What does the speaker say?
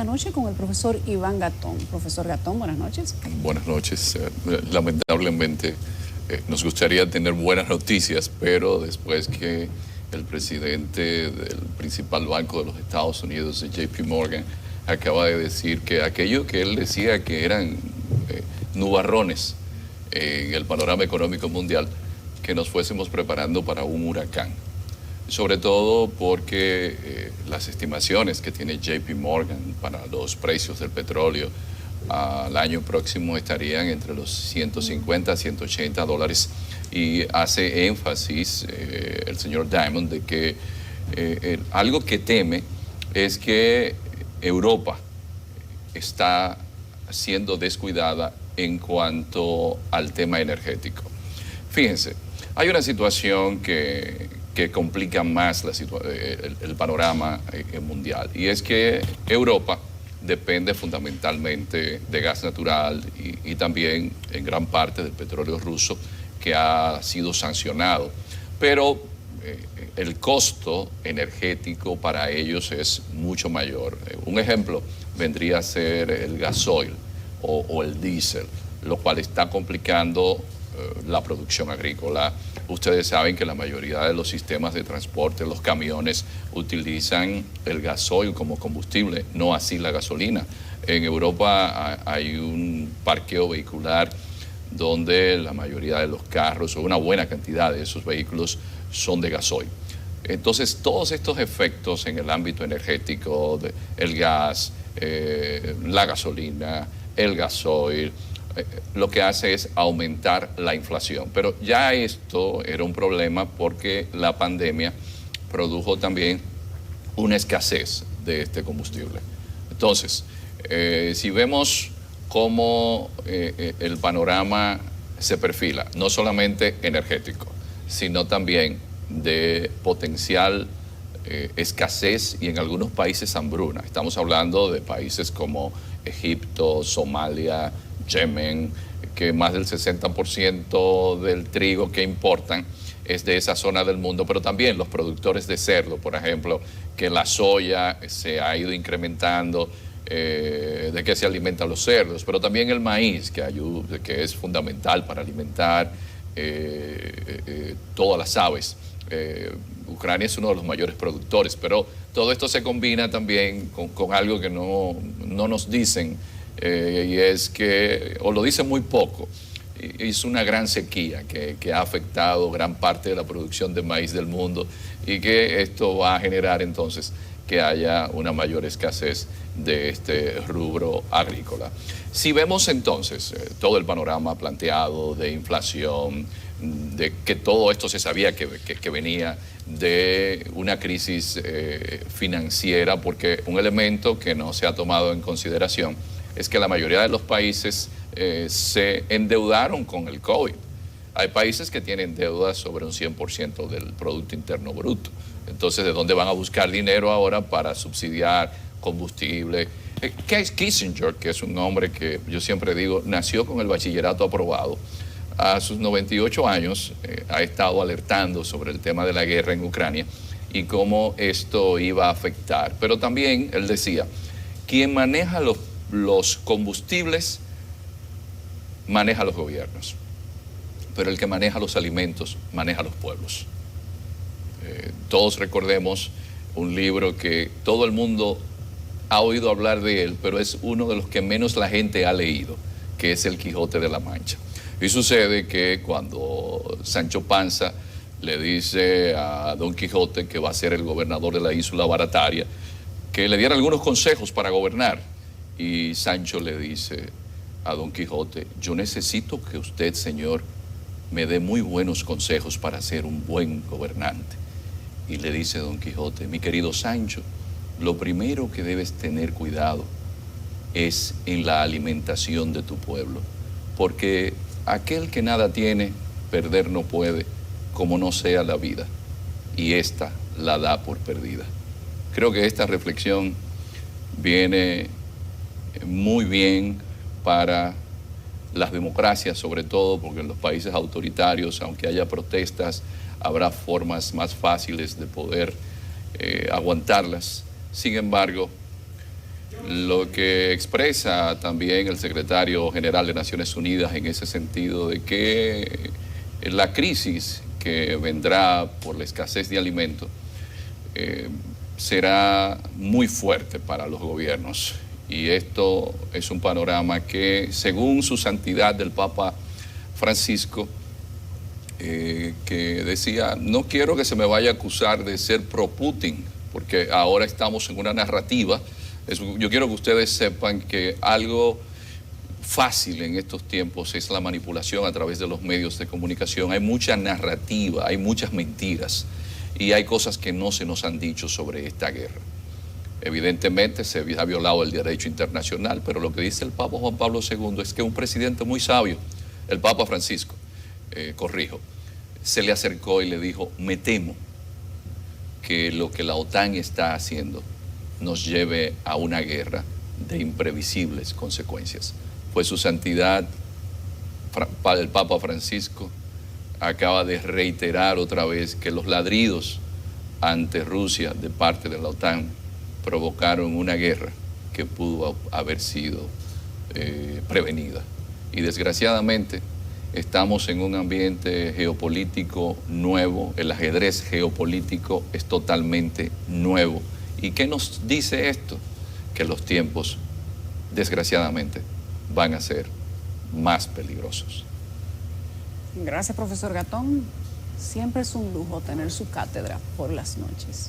esta noche con el profesor Iván Gatón. Profesor Gatón, buenas noches. Buenas noches. Lamentablemente nos gustaría tener buenas noticias, pero después que el presidente del principal banco de los Estados Unidos, JP Morgan, acaba de decir que aquello que él decía que eran nubarrones en el panorama económico mundial, que nos fuésemos preparando para un huracán. Sobre todo porque las estimaciones que tiene JP Morgan para los precios del petróleo al año próximo estarían entre los 150 a 180 dólares y hace énfasis el señor Diamond de que algo que teme es que Europa está siendo descuidada en cuanto al tema energético. Fíjense, hay una situación que complica más el panorama mundial, y es que Europa depende fundamentalmente de gas natural y también en gran parte del petróleo ruso, que ha sido sancionado. Pero el costo energético para ellos es mucho mayor. Un ejemplo vendría a ser el gasoil o el diésel, lo cual está complicando la producción agrícola. Ustedes saben que la mayoría de los sistemas de transporte, los camiones, utilizan el gasoil como combustible, no así la gasolina. En Europa hay un parqueo vehicular donde la mayoría de los carros, o una buena cantidad de esos vehículos, son de gasoil. Entonces, todos estos efectos en el ámbito energético, el gas, la gasolina, el gasoil, lo que hace es aumentar la inflación. Pero ya esto era un problema porque la pandemia produjo también una escasez de este combustible. Entonces, si vemos cómo el panorama se perfila, no solamente energético, sino también de potencial escasez y en algunos países hambruna. Estamos hablando de países como Egipto, Somalia, Yemen, que más del 60% del trigo que importan es de esa zona del mundo, pero también los productores de cerdo, por ejemplo, que la soya se ha ido incrementando, de que se alimentan los cerdos, pero también el maíz, que es fundamental para alimentar todas las aves. Ucrania es uno de los mayores productores, pero todo esto se combina también con algo que no nos dicen, y es que, o lo dicen muy poco, es una gran sequía que ha afectado gran parte de la producción de maíz del mundo, y que esto va a generar entonces que haya una mayor escasez de este rubro agrícola. Si vemos entonces todo el panorama planteado de inflación, de que todo esto se sabía que venía de una crisis financiera, porque un elemento que no se ha tomado en consideración es que la mayoría de los países se endeudaron con el COVID. Hay países que tienen deudas sobre un 100% del Producto Interno Bruto. Entonces, ¿de dónde van a buscar dinero ahora para subsidiar combustible? Kissinger, que es un hombre que yo siempre digo, nació con el bachillerato aprobado, a sus 98 años ha estado alertando sobre el tema de la guerra en Ucrania y cómo esto iba a afectar. Pero también él decía, quien maneja los combustibles maneja los gobiernos, pero el que maneja los alimentos maneja los pueblos. Todos recordemos un libro que todo el mundo ha oído hablar de él, pero es uno de los que menos la gente ha leído, que es El Quijote de la Mancha. Y sucede que cuando Sancho Panza le dice a Don Quijote, que va a ser el gobernador de la isla Barataria, que le diera algunos consejos para gobernar, y Sancho le dice a Don Quijote, yo necesito que usted, señor, me dé muy buenos consejos para ser un buen gobernante. Y le dice Don Quijote, mi querido Sancho, lo primero que debes tener cuidado es en la alimentación de tu pueblo, porque aquel que nada tiene, perder no puede, como no sea la vida, y esta la da por perdida. Creo que esta reflexión viene muy bien para las democracias, sobre todo porque en los países autoritarios, aunque haya protestas, habrá formas más fáciles de poder aguantarlas. Sin embargo, Lo que expresa también el secretario general de Naciones Unidas en ese sentido de que la crisis que vendrá por la escasez de alimentos será muy fuerte para los gobiernos. Y esto es un panorama que, según su santidad del Papa Francisco, que decía, no quiero que se me vaya a acusar de ser pro-Putin, porque ahora estamos en una narrativa. Yo quiero que ustedes sepan que algo fácil en estos tiempos es la manipulación a través de los medios de comunicación. Hay mucha narrativa, hay muchas mentiras y hay cosas que no se nos han dicho sobre esta guerra. Evidentemente se ha violado el derecho internacional, pero lo que dice el Papa Juan Pablo II es que un presidente muy sabio, el Papa Francisco, corrijo, se le acercó y le dijo, me temo que lo que la OTAN está haciendo nos lleve a una guerra de imprevisibles consecuencias. Pues su santidad, el Papa Francisco, acaba de reiterar otra vez que los ladridos ante Rusia de parte de la OTAN provocaron una guerra que pudo haber sido prevenida. Y desgraciadamente estamos en un ambiente geopolítico nuevo, el ajedrez geopolítico es totalmente nuevo. ¿Y qué nos dice esto? Que los tiempos, desgraciadamente, van a ser más peligrosos. Gracias, profesor Gatón. Siempre es un lujo tener su cátedra por las noches.